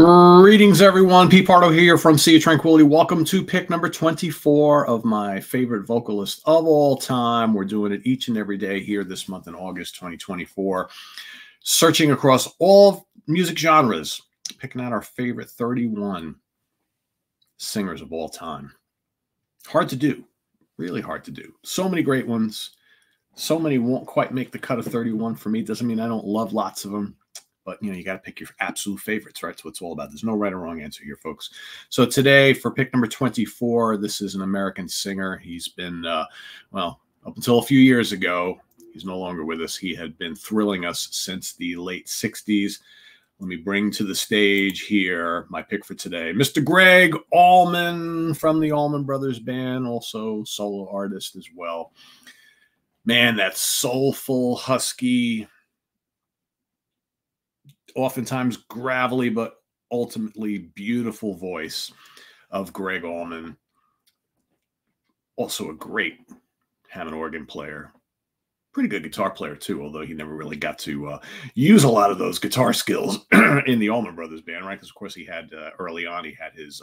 Greetings, everyone. Pete Pardo here from Sea of Tranquility. Welcome to pick number 24 of my favorite vocalist of all time. We're doing it each and every day here this month in August 2024. Searching across all music genres, picking out our favorite 31 singers of all time. Hard to do. Really hard to do. So many great ones. So many won't quite make the cut of 31 for me. Doesn't mean I don't love lots of them. But, you know, you got to pick your absolute favorites, right? That's what it's all about. There's no right or wrong answer here, folks. So today, for pick number 24, this is an American singer. He's been, well, up until a few years ago, he's no longer with us. He had been thrilling us since the late 60s. Let me bring to the stage here my pick for today, Mr. Gregg Allman from the Allman Brothers Band, also solo artist as well. Man, that soulful, husky, oftentimes gravelly, but ultimately beautiful voice of Gregg Allman. Also a great Hammond organ player. Pretty good guitar player, too, although he never really got to use a lot of those guitar skills in the Allman Brothers Band, right? Because, of course, he had, early on, he had his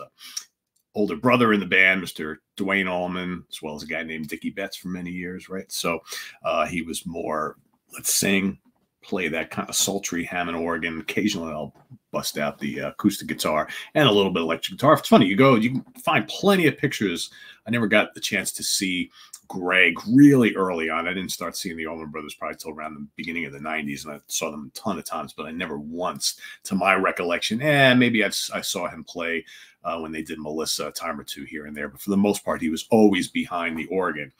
older brother in the band, Mr. Dwayne Allman, as well as a guy named Dickie Betts for many years, right? So he was more, let's sing, play that kind of sultry Hammond organ. Occasionally I'll bust out the acoustic guitar and a little bit of electric guitar. It's funny, you can find plenty of pictures. I never got the chance to see Gregg really early on. I didn't start seeing the Allman Brothers probably till around the beginning of the 90s, and I saw them a ton of times, but I never once, to my recollection, maybe I saw him play when they did Melissa a time or two here and there, but for the most part, he was always behind the organ.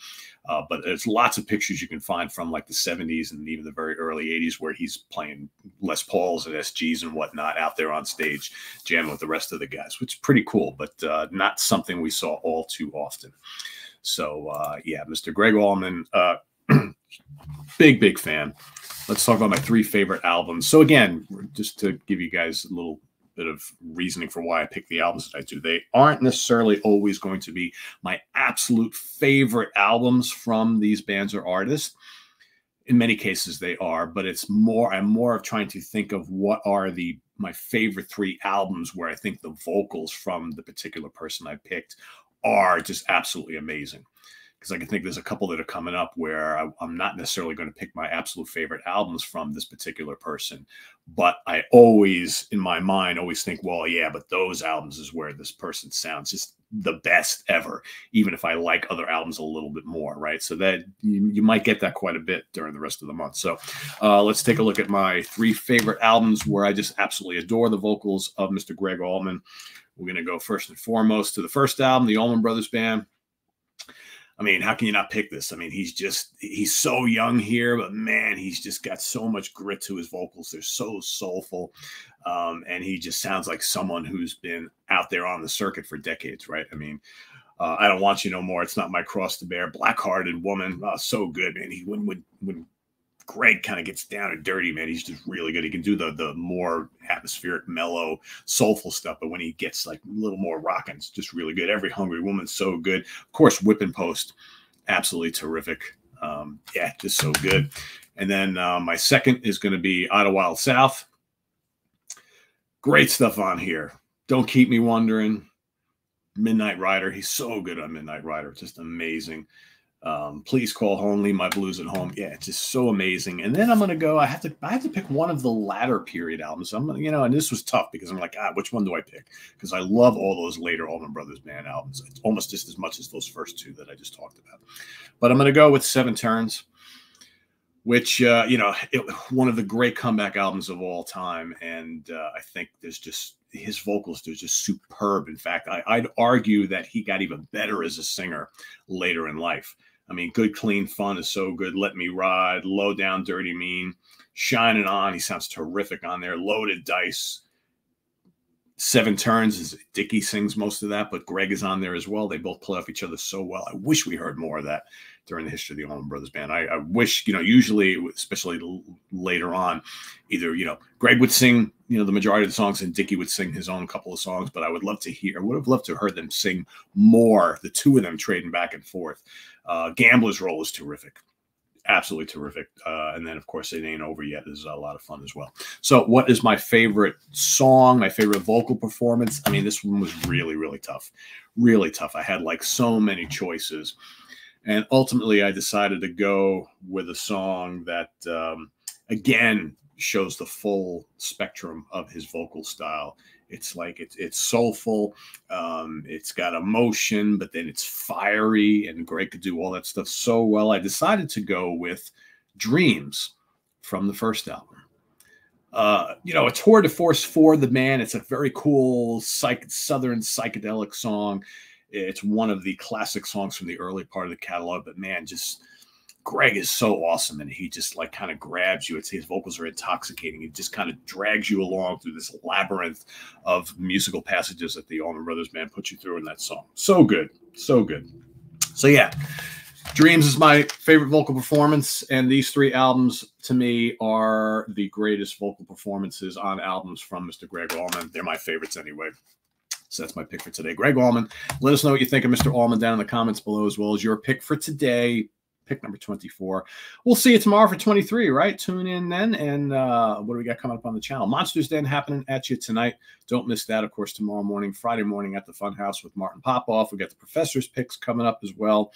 But there's lots of pictures you can find from like the 70s and even the very early 80s where he's playing Les Pauls and SGs and whatnot out there on stage, jamming with the rest of the guys, which is pretty cool, but not something we saw all too often. So, yeah, Mr. Gregg Allman, big fan. Let's talk about my 3 favorite albums. So, again, just to give you guys a little bit of reasoning for why I pick the albums that I do. They aren't necessarily always going to be my absolute favorite albums from these bands or artists. In many cases they are, but I'm more of trying to think of what are my favorite 3 albums where I think the vocals from the particular person I picked are just absolutely amazing. Because I can think there's a couple that are coming up where I'm not necessarily going to pick my absolute favorite albums from this particular person. But I always, in my mind, always think, well, yeah, but those albums is where this person sounds just the best ever, even if I like other albums a little bit more, right? So that you might get that quite a bit during the rest of the month. So let's take a look at my 3 favorite albums where I just absolutely adore the vocals of Mr. Gregg Allman. We're going to go first and foremost to the first album, the Allman Brothers Band. I mean, how can you not pick this? I mean, he's so young here, but man, he's just got so much grit to his vocals. They're so soulful. And he just sounds like someone who's been out there on the circuit for decades, right? I mean, I Don't Want You No More, It's Not My Cross to Bear, Black-Hearted Woman, so good, man. When Gregg kind of gets down and dirty, man, he's just really good. He can do the more atmospheric, mellow, soulful stuff, but when he gets like a little more rocking, it's just really good. Every Hungry Woman's so good. Of course, Whipping Post, absolutely terrific. Yeah, just so good. And then my second is going to be Idle Wild South. Great stuff on here. Don't Keep Me Wondering. Midnight Rider. He's so good on Midnight Rider. Just amazing. Please Call Home, Leave My Blues at Home. Yeah, it's just so amazing. And then I'm gonna go. I have to pick one of the latter period albums. I'm gonna, and this was tough because I'm like, which one do I pick? Because I love all those later Allman Brothers Band albums, almost just as much as those first 2 that I just talked about. But I'm gonna go with 7 Turns, which one of the great comeback albums of all time. And I think there's just his vocals, they're just superb. In fact, I'd argue that he got even better as a singer later in life. I mean, Good Clean Fun is so good. Let Me Ride, Low Down Dirty Mean, Shining On, he sounds terrific on there. Loaded Dice, 7 Turns, is Dickie sings most of that, but Gregg is on there as well. They both play off each other so well. I wish we heard more of that during the history of the Allman Brothers Band. I wish, usually, especially later on, either, Gregg would sing, the majority of the songs and Dickie would sing his own couple of songs, but I would have loved to have heard them sing more, the 2 of them trading back and forth. Gambler's Roll is terrific. absolutely terrific. And then, of course, It Ain't Over Yet is a lot of fun as well. So what is my favorite song, my favorite vocal performance? I mean, this one was really, really tough. Really tough. I had like so many choices. And ultimately, I decided to go with a song that, again, shows the full spectrum of his vocal style. It's like it's soulful, it's got emotion, but then it's fiery, and Greg could do all that stuff so well. I decided to go with Dreams from the first album. You know, a tour de force for the man. It's a very cool southern psychedelic song. It's one of the classic songs from the early part of the catalog, but man, just Greg is so awesome, and he just like kind of grabs you. His vocals are intoxicating. He just kind of drags you along through this labyrinth of musical passages that the Allman Brothers Band put you through in that song. So good, so good. So yeah, Dreams is my favorite vocal performance, and these three albums to me are the greatest vocal performances on albums from Mr. Greg Allman. They're my favorites anyway. So that's my pick for today. Greg Allman. Let us know what you think of Mr. Allman down in the comments below, as well as your pick for today. Pick number 24. We'll see you tomorrow for 23, right? Tune in then. And what do we got coming up on the channel? Monsters Den happening at you tonight. Don't miss that, of course, tomorrow morning, Friday morning at the Funhouse with Martin Popoff. We got the Professor's Picks coming up as well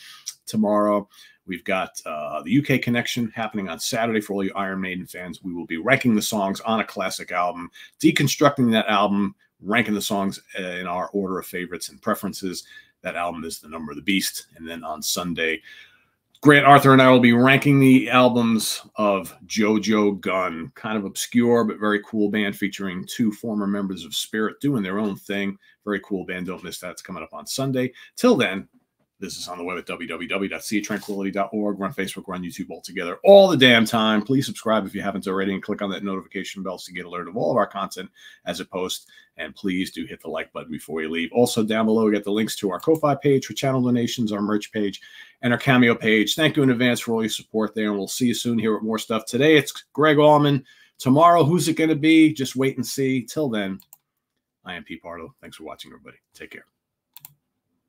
tomorrow. We've got the UK Connection happening on Saturday for all you Iron Maiden fans. We will be ranking the songs on a classic album, deconstructing that album, ranking the songs in our order of favorites and preferences. That album is The Number of the Beast. And then on Sunday, Grant Arthur and I will be ranking the albums of JoJo Gunn. Kind of obscure, but very cool band featuring two former members of Spirit doing their own thing. Very cool band. Don't miss that. It's coming up on Sunday. Till then, this is on the web at www.seatranquility.org. We're on Facebook, we're on YouTube all together all the damn time. Please subscribe if you haven't already and click on that notification bell to get alerted of all of our content as it posts. And please do hit the like button before you leave. Also, down below, we got the links to our Ko-Fi page for channel donations, our merch page, and our Cameo page. Thank you in advance for all your support there, and we'll see you soon here with more stuff. Today, it's Greg Allman. Tomorrow, who's it going to be? Just wait and see. Till then, I am Pete Pardo. Thanks for watching, everybody. Take care.